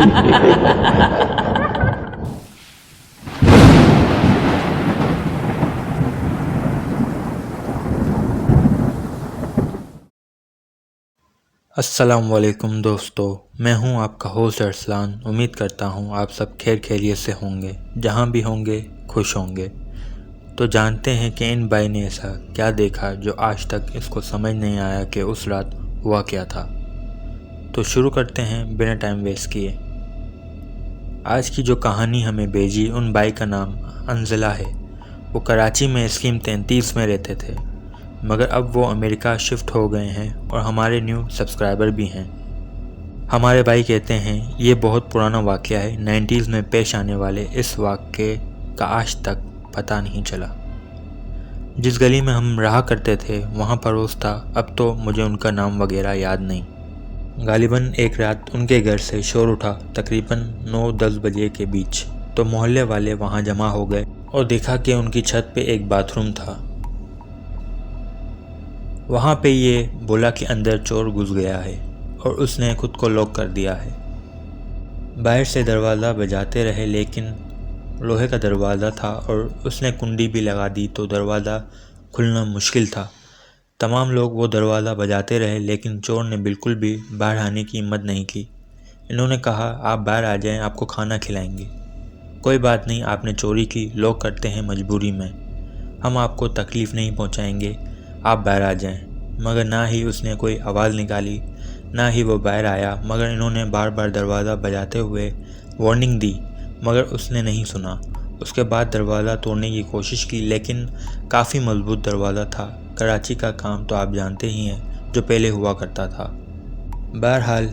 السلام علیکم دوستو، میں ہوں آپ کا ہوسٹ ارسلان۔ امید کرتا ہوں آپ سب خیر خیریت سے ہوں گے، جہاں بھی ہوں گے خوش ہوں گے۔ تو جانتے ہیں کہ ان بھائی نے ایسا کیا دیکھا جو آج تک اس کو سمجھ نہیں آیا کہ اس رات ہوا کیا تھا۔ تو شروع کرتے ہیں بنا ٹائم ویسٹ کیے۔ آج کی جو کہانی ہمیں بھیجی ان بھائی کا نام انزلہ ہے۔ وہ کراچی میں اسکیم 33 میں رہتے تھے، مگر اب وہ امریکہ شفٹ ہو گئے ہیں اور ہمارے نیو سبسکرائبر بھی ہیں۔ ہمارے بھائی کہتے ہیں یہ بہت پرانا واقعہ ہے، 90s میں پیش آنے والے اس واقعے کا آج تک پتہ نہیں چلا۔ جس گلی میں ہم رہا کرتے تھے وہاں پڑوس تھا، اب تو مجھے ان کا نام وغیرہ یاد نہیں۔ غالباً ایک رات ان کے گھر سے شور اٹھا، تقریباً 9-10 بجے کے بیچ، تو محلے والے وہاں جمع ہو گئے اور دیکھا کہ ان کی چھت پہ ایک باتھ روم تھا۔ وہاں پہ یہ بولا کہ اندر چور گھس گیا ہے اور اس نے خود کو لاک کر دیا ہے۔ باہر سے دروازہ بجاتے رہے لیکن لوہے کا دروازہ تھا اور اس نے کنڈی بھی لگا دی تو دروازہ کھلنا مشکل تھا۔ تمام لوگ وہ دروازہ بجاتے رہے لیکن چور نے بالکل بھی باہر آنے کی ہمت نہیں کی۔ انہوں نے کہا آپ باہر آ جائیں، آپ کو کھانا کھلائیں گے۔ کوئی بات نہیں، آپ نے چوری کی، لاک کرتے ہیں مجبوری میں، ہم آپ کو تکلیف نہیں پہنچائیں گے، آپ باہر آ جائیں۔ مگر نہ ہی اس نے کوئی آواز نکالی، نہ ہی وہ باہر آیا، مگر انہوں نے بار بار دروازہ بجاتے ہوئے وارننگ دی مگر اس نے نہیں سنا۔ اس کے بعد دروازہ توڑنے کی کوشش کی لیکن کافی مضبوط دروازہ تھا۔ کراچی کا کام تو آپ جانتے ہی ہیں جو پہلے ہوا کرتا تھا۔ بہرحال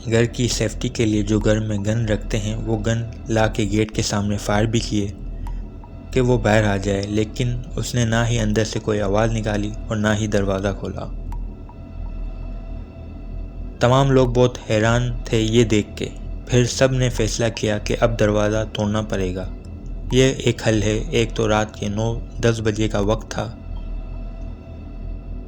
گھر کی سیفٹی کے لیے جو گھر میں گن رکھتے ہیں وہ گن لا کے گیٹ کے سامنے فائر بھی کیے کہ وہ باہر آ جائے، لیکن اس نے نہ ہی اندر سے کوئی آواز نکالی اور نہ ہی دروازہ کھولا۔ تمام لوگ بہت حیران تھے یہ دیکھ کے۔ پھر سب نے فیصلہ کیا کہ اب دروازہ توڑنا پڑے گا، یہ ایک حل ہے۔ ایک تو رات کے 9-10 بجے کا وقت تھا۔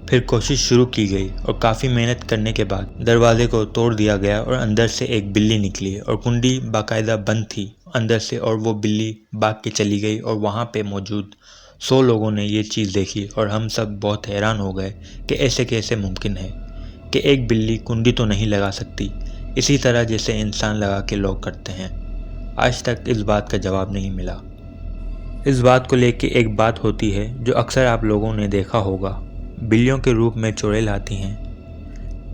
پھر کوشش شروع کی گئی اور کافی محنت کرنے کے بعد دروازے کو توڑ دیا گیا اور اندر سے ایک بلی نکلی اور کنڈی باقاعدہ بند تھی اندر سے، اور وہ بلی بھاگ کے چلی گئی اور وہاں پہ موجود 100 لوگوں نے یہ چیز دیکھی اور ہم سب بہت حیران ہو گئے کہ ایسے کیسے ممکن ہے کہ ایک بلی کنڈی تو نہیں لگا سکتی اسی طرح جیسے انسان لگا کے لاک کرتے ہیں۔ آج تک اس بات کا جواب نہیں ملا۔ اس بات کو لے کے ایک بات ہوتی ہے جو اکثر آپ لوگوں نے دیکھا ہوگا، بلیوں کے روپ میں چڑیل آتی ہیں۔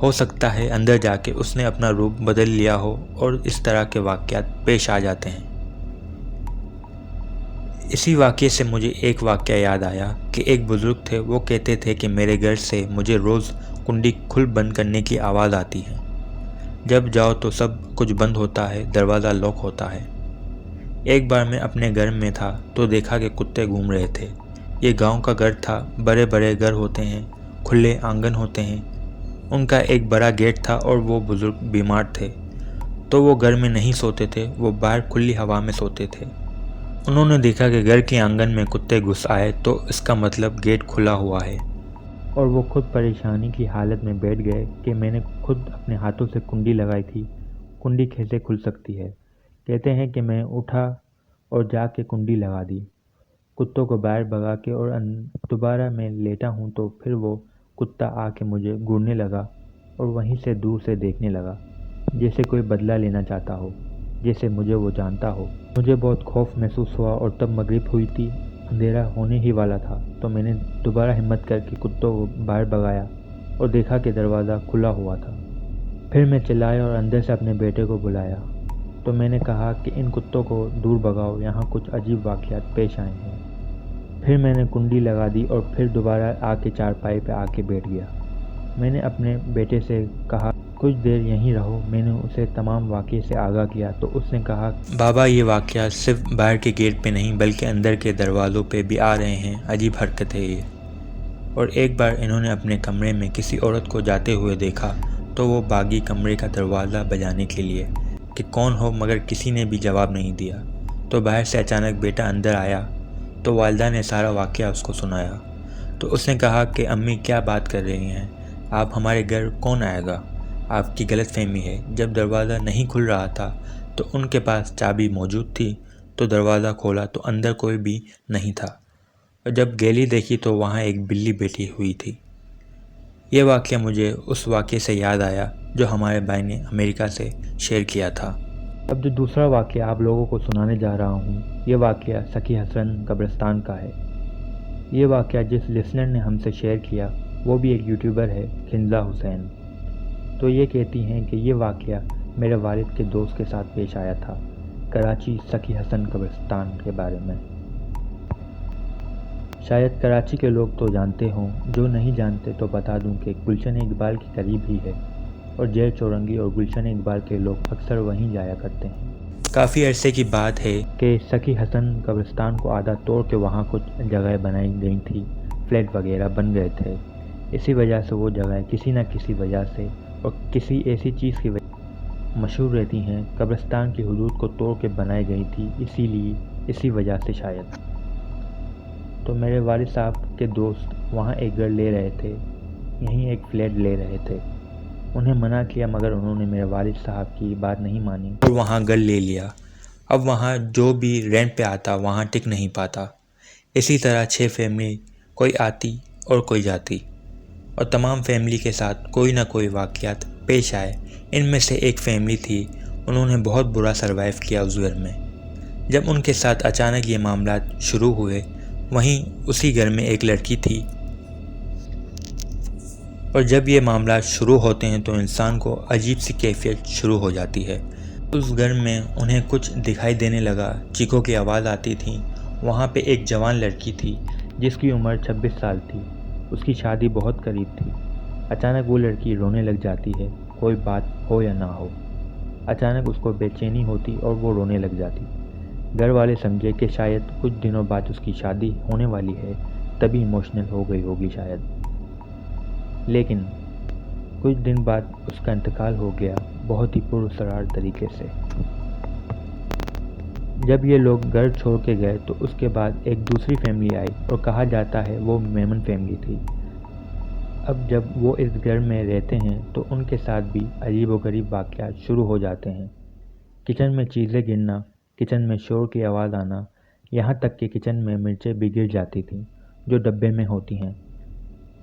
ہو سکتا ہے اندر جا کے اس نے اپنا روپ بدل لیا ہو اور اس طرح کے واقعات پیش آ جاتے ہیں۔ اسی واقعے سے مجھے ایک واقعہ یاد آیا کہ ایک بزرگ تھے، وہ کہتے تھے کہ میرے گھر سے مجھے روز کنڈی کھل بند کرنے کی آواز آتی ہے، جب جاؤ تو سب کچھ بند ہوتا ہے، دروازہ لاک ہوتا ہے۔ ایک بار میں اپنے گھر میں تھا تو دیکھا کہ کتے گھوم رہے تھے۔ یہ گاؤں کا گھر تھا، بڑے بڑے گھر ہوتے ہیں، کھلے آنگن ہوتے ہیں، ان کا ایک بڑا گیٹ تھا اور وہ بزرگ بیمار تھے تو وہ گھر میں نہیں سوتے تھے، وہ باہر کھلی ہوا میں سوتے تھے۔ انہوں نے دیکھا کہ گھر کے آنگن میں کتے گھس آئے تو اس کا مطلب گیٹ کھلا ہوا ہے، اور وہ خود پریشانی کی حالت میں بیٹھ گئے کہ میں نے خود اپنے ہاتھوں سے کنڈی لگائی تھی، کنڈی کیسے کھل سکتی ہے۔ کہتے ہیں کہ میں اٹھا اور جا کے کنڈی لگا دی، کتوں کو باہر بھگا کے، اور دوبارہ میں لیٹا ہوں تو پھر وہ کتا آ کے مجھے گھورنے لگا اور وہیں سے دور سے دیکھنے لگا جیسے کوئی بدلہ لینا چاہتا ہو، جیسے مجھے وہ جانتا ہو۔ مجھے بہت خوف محسوس ہوا اور تب مغرب ہوئی تھی، اندھیرا ہونے ہی والا تھا، تو میں نے دوبارہ ہمت کر کے کتوں کو باہر بھگایا اور دیکھا کہ دروازہ کھلا ہوا تھا۔ پھر میں چلایا اور اندر سے اپنے بیٹے کو بلایا تو میں نے کہا کہ ان کتوں کو دور بھگاؤ، یہاں کچھ عجیب واقعات پیش آئے ہیں۔ پھر میں نے کنڈی لگا دی اور پھر دوبارہ آ کے چارپائی پہ آ کے بیٹھ گیا۔ میں نے اپنے بیٹے سے کہا کچھ دیر یہیں رہو، میں نے اسے تمام واقعے سے آگاہ کیا تو اس نے کہا بابا یہ واقعہ صرف باہر کے گیٹ پہ نہیں بلکہ اندر کے دروازوں پہ بھی آ رہے ہیں، عجیب حرکت ہے یہ۔ اور ایک بار انہوں نے اپنے کمرے میں کسی عورت کو جاتے ہوئے دیکھا تو وہ بھاگی کمرے کا دروازہ بجانے کے لیے کہ کون ہو، مگر کسی نے بھی جواب نہیں دیا۔ تو باہر سے اچانک بیٹا اندر آیا تو والدہ نے سارا واقعہ اس کو سنایا تو اس نے کہا کہ امی کیا بات کر رہی ہیں آپ، ہمارے گھر کون آئے گا؟ آپ کی غلط فہمی ہے۔ جب دروازہ نہیں کھل رہا تھا تو ان کے پاس چابی موجود تھی، تو دروازہ کھولا تو اندر کوئی بھی نہیں تھا، اور جب گیلی دیکھی تو وہاں ایک بلی بیٹھی ہوئی تھی۔ یہ واقعہ مجھے اس واقعے سے یاد آیا جو ہمارے بھائی نے امریکہ سے شیئر کیا تھا۔ اب جو دوسرا واقعہ آپ لوگوں کو سنانے جا رہا ہوں، یہ واقعہ سخی حسن قبرستان کا ہے۔ یہ واقعہ جس لسنر نے ہم سے شیئر کیا وہ بھی ایک یوٹیوبر ہے، کنزہ حسین۔ تو یہ کہتی ہیں کہ یہ واقعہ میرے والد کے دوست کے ساتھ پیش آیا تھا، کراچی سخی حسن قبرستان کے بارے میں۔ شاید کراچی کے لوگ تو جانتے ہوں، جو نہیں جانتے تو بتا دوں کہ گلشن اقبال کے قریب ہی ہے، اور جیل چورنگی اور گلشن اقبال کے لوگ اکثر وہیں جایا کرتے ہیں۔ کافی عرصے کی بات ہے کہ سخی حسن قبرستان کو آدھا توڑ کے وہاں کچھ جگہیں بنائی گئی تھی، فلیٹ وغیرہ بن گئے تھے۔ اسی وجہ سے وہ جگہیں کسی نہ کسی وجہ سے اور کسی ایسی چیز کی وجہ سے مشہور رہتی ہیں۔ قبرستان کی حدود کو توڑ کے بنائی گئی تھی، اسی وجہ سے شاید۔ تو میرے والد صاحب کے دوست وہاں ایک گھر لے رہے تھے، یہیں ایک فلیٹ لے رہے تھے۔ انہیں منع کیا مگر انہوں نے میرے والد صاحب کی بات نہیں مانی اور وہاں گھر لے لیا۔ اب وہاں جو بھی رینٹ پہ آتا وہاں ٹک نہیں پاتا۔ اسی طرح 6 فیملی کوئی آتی اور کوئی جاتی، اور تمام فیملی کے ساتھ کوئی نہ کوئی واقعات پیش آئے۔ ان میں سے ایک فیملی تھی، انہوں نے بہت برا سروائیو کیا اس گھر میں۔ جب ان کے ساتھ اچانک یہ معاملات شروع ہوئے، وہیں اسی گھر میں ایک لڑکی تھی، اور جب یہ معاملات شروع ہوتے ہیں تو انسان کو عجیب سی کیفیت شروع ہو جاتی ہے۔ اس گھر میں انہیں کچھ دکھائی دینے لگا، چیخوں کی آواز آتی تھی۔ وہاں پہ ایک جوان لڑکی تھی جس کی عمر 26 سال تھی، اس کی شادی بہت قریب تھی۔ اچانک وہ لڑکی رونے لگ جاتی ہے، کوئی بات ہو یا نہ ہو، اچانک اس کو بے چینی ہوتی اور وہ رونے لگ جاتی۔ گھر والے سمجھے کہ شاید کچھ دنوں بعد اس کی شادی ہونے والی ہے، تبھی ایموشنل ہو گئی ہوگی شاید۔ لیکن کچھ دن بعد اس کا انتقال ہو گیا، بہت ہی پراسرار طریقے سے۔ جب یہ لوگ گھر چھوڑ کے گئے تو اس کے بعد ایک دوسری فیملی آئی، اور کہا جاتا ہے وہ میمن فیملی تھی۔ اب جب وہ اس گھر میں رہتے ہیں تو ان کے ساتھ بھی عجیب و غریب واقعات شروع ہو جاتے ہیں۔ کچن میں چیزیں گرنا، کچن میں شور کی آواز آنا، یہاں تک کہ کچن میں مرچیں بھی گر جاتی تھیں جو ڈبے میں ہوتی ہیں۔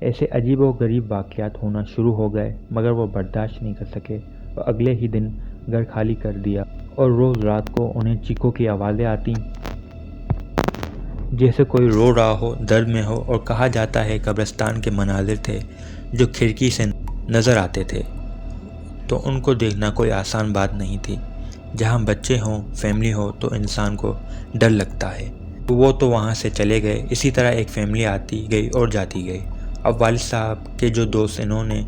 ایسے عجیب و غریب واقعات ہونا شروع ہو گئے، مگر وہ برداشت نہیں کر سکے اور اگلے ہی دن گھر خالی کر دیا، اور روز رات کو انہیں چیخوں کی آوازیں آتی جیسے کوئی رو رہا ہو، درد میں ہو، اور کہا جاتا ہے قبرستان کے مناظر تھے جو کھڑکی سے نظر آتے تھے، تو ان کو دیکھنا کوئی آسان بات نہیں تھی۔ جہاں بچے ہوں، فیملی ہو تو انسان کو ڈر لگتا ہے۔ وہ تو وہاں سے چلے گئے۔ اسی طرح ایک فیملی آتی گئی اور جاتی گئی۔ اب والد صاحب کے جو دوست انہوں نے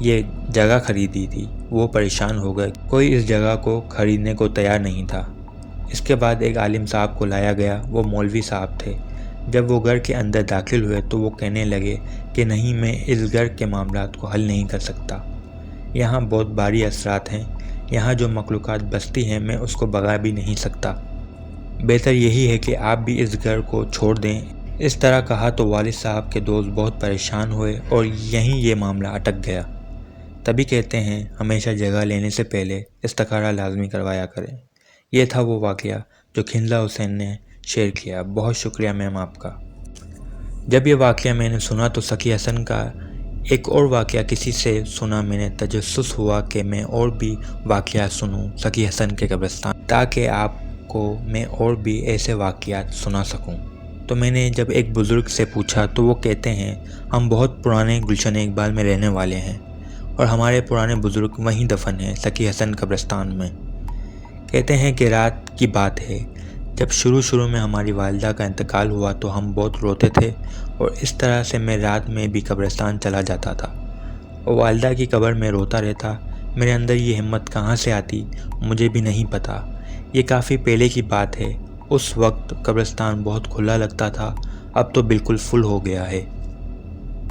یہ جگہ خریدی تھی وہ پریشان ہو گئے، کوئی اس جگہ کو خریدنے کو تیار نہیں تھا۔ اس کے بعد ایک عالم صاحب کو لایا گیا، وہ مولوی صاحب تھے۔ جب وہ گھر کے اندر داخل ہوئے تو وہ کہنے لگے کہ نہیں، میں اس گھر کے معاملات کو حل نہیں کر سکتا، یہاں بہت بھاری اثرات ہیں، یہاں جو مخلوقات بستی ہیں میں اس کو بگا بھی نہیں سکتا، بہتر یہی ہے کہ آپ بھی اس گھر کو چھوڑ دیں۔ اس طرح کہا تو والد صاحب کے دوست بہت پریشان ہوئے اور یہیں یہ معاملہ اٹک گیا۔ تبھی کہتے ہیں ہمیشہ جگہ لینے سے پہلے استخارہ لازمی کروایا کریں۔ یہ تھا وہ واقعہ جو کنزہ حسین نے شیئر کیا۔ بہت شکریہ میم آپ کا۔ جب یہ واقعہ میں نے سنا تو سخی حسن کا ایک اور واقعہ کسی سے سنا، میں نے تجسس ہوا کہ میں اور بھی واقعات سنوں سخی حسن کے قبرستان، تاکہ آپ کو میں اور بھی ایسے واقعات سنا سکوں۔ تو میں نے جب ایک بزرگ سے پوچھا تو وہ کہتے ہیں ہم بہت پرانے گلشن اقبال میں رہنے والے ہیں، اور ہمارے پرانے بزرگ وہیں دفن ہیں سخی حسن قبرستان میں۔ کہتے ہیں کہ رات کی بات ہے، جب شروع میں ہماری والدہ کا انتقال ہوا تو ہم بہت روتے تھے، اور اس طرح سے میں رات میں بھی قبرستان چلا جاتا تھا اور والدہ کی قبر میں روتا رہتا۔ میرے اندر یہ ہمت کہاں سے آتی مجھے بھی نہیں پتا۔ یہ کافی پہلے کی بات ہے۔ اس وقت قبرستان بہت کھلا لگتا تھا، اب تو بالکل فل ہو گیا ہے۔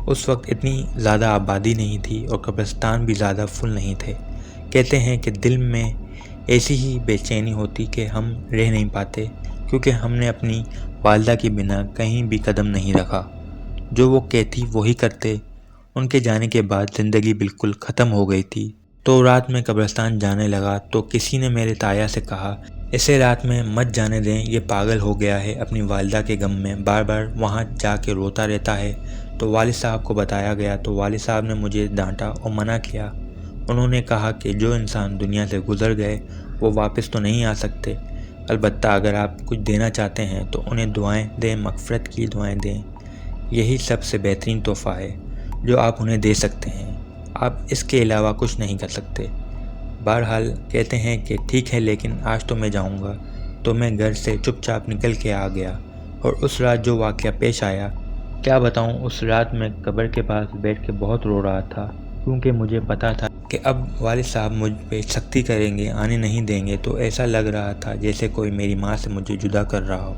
اس وقت اتنی زیادہ آبادی نہیں تھی اور قبرستان بھی زیادہ فل نہیں تھے۔ کہتے ہیں کہ دل میں ایسی ہی بے چینی ہوتی کہ ہم رہ نہیں پاتے، کیونکہ ہم نے اپنی والدہ کی بنا کہیں بھی قدم نہیں رکھا، جو وہ کہتی وہی کرتے۔ ان کے جانے کے بعد زندگی بالکل ختم ہو گئی تھی۔ تو رات میں قبرستان جانے لگا تو کسی نے میرے تایا سے کہا اسے رات میں مت جانے دیں، یہ پاگل ہو گیا ہے، اپنی والدہ کے غم میں بار بار وہاں جا کے روتا رہتا ہے۔ تو والد صاحب کو بتایا گیا تو والد صاحب نے مجھے ڈانٹا اور منع کیا۔ انہوں نے کہا کہ جو انسان دنیا سے گزر گئے وہ واپس تو نہیں آ سکتے، البتہ اگر آپ کچھ دینا چاہتے ہیں تو انہیں دعائیں دیں، مغفرت کی دعائیں دیں، یہی سب سے بہترین تحفہ ہے جو آپ انہیں دے سکتے ہیں، آپ اس کے علاوہ کچھ نہیں کر سکتے۔ بہرحال کہتے ہیں کہ ٹھیک ہے، لیکن آج تو میں جاؤں گا۔ تو میں گھر سے چپ چاپ نکل کے آ گیا، اور اس رات جو واقعہ پیش آیا کیا بتاؤں۔ اس رات میں قبر کے پاس بیٹھ کے بہت رو رہا تھا، کیونکہ مجھے پتا تھا کہ اب والد صاحب مجھ پہ سختی کریں گے، آنے نہیں دیں گے۔ تو ایسا لگ رہا تھا جیسے کوئی میری ماں سے مجھے جدا کر رہا ہو۔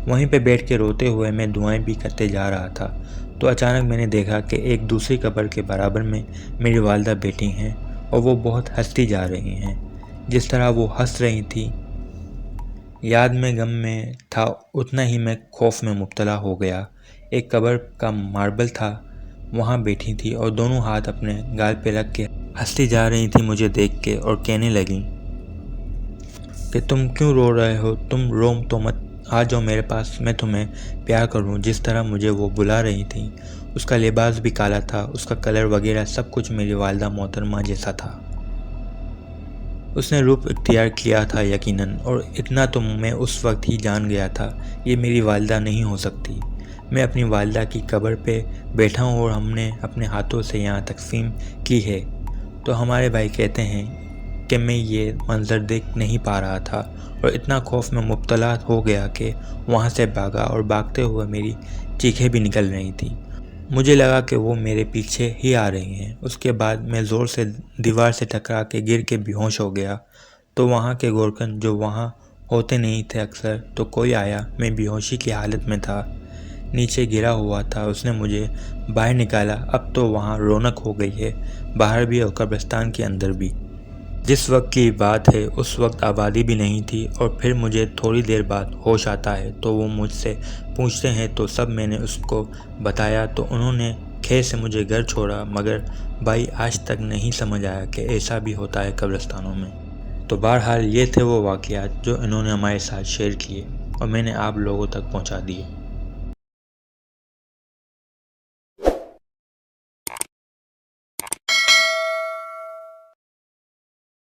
وہیں پہ بیٹھ کے روتے ہوئے میں دعائیں بھی کرتے جا رہا تھا، تو اچانک میں نے دیکھا کہ ایک دوسری قبر کے برابر میں میری والدہ بیٹھی ہیں، اور وہ بہت ہنستی جا رہی ہیں۔ جس طرح وہ ہنس رہی تھی، یاد میں غم میں تھا اتنا ہی میں خوف میں مبتلا ہو گیا۔ ایک قبر کا ماربل تھا، وہاں بیٹھی تھی اور دونوں ہاتھ اپنے گال پہ رکھ کے ہنستی جا رہی تھی مجھے دیکھ کے، اور کہنے لگیں کہ تم کیوں رو رہے ہو، تم رو تو مت، آ جاؤ میرے پاس، میں تمہیں پیار کروں۔ جس طرح مجھے وہ بلا رہی تھیں، اس کا لباس بھی کالا تھا، اس کا کلر وغیرہ سب کچھ میری والدہ محترمہ جیسا تھا۔ اس نے روپ اختیار کیا تھا یقیناً، اور اتنا تو میں اس وقت ہی جان گیا تھا، یہ میری والدہ نہیں ہو سکتی۔ میں اپنی والدہ کی قبر پہ بیٹھا ہوں اور ہم نے اپنے ہاتھوں سے یہاں تقسیم کی ہے۔ تو ہمارے بھائی کہتے ہیں کہ میں یہ منظر دیکھ نہیں پا رہا تھا، اور اتنا خوف میں مبتلا ہو گیا کہ وہاں سے بھاگا، اور بھاگتے ہوئے میری چیخیں بھی نکل رہی تھیں۔ مجھے لگا کہ وہ میرے پیچھے ہی آ رہی ہیں۔ اس کے بعد میں زور سے دیوار سے ٹکرا کے گر کے بے ہوش ہو گیا۔ تو وہاں کے گورکھن جو وہاں ہوتے نہیں تھے اکثر، تو کوئی آیا، میں بے ہوشی کی حالت میں تھا، نیچے گرا ہوا تھا، اس نے مجھے باہر نکالا۔ اب تو وہاں رونق ہو گئی ہے، باہر بھی اور قبرستان کے اندر بھی۔ جس وقت کی بات ہے اس وقت آبادی بھی نہیں تھی، اور پھر مجھے تھوڑی دیر بعد ہوش آتا ہے تو وہ مجھ سے پوچھتے ہیں تو سب میں نے اس کو بتایا، تو انہوں نے خیر سے مجھے گھر چھوڑا، مگر بھائی آج تک نہیں سمجھ آیا کہ ایسا بھی ہوتا ہے قبرستانوں میں۔ تو بہرحال یہ تھے وہ واقعات جو انہوں نے ہمارے ساتھ شیئر کیے، اور میں نے آپ لوگوں تک پہنچا دیے۔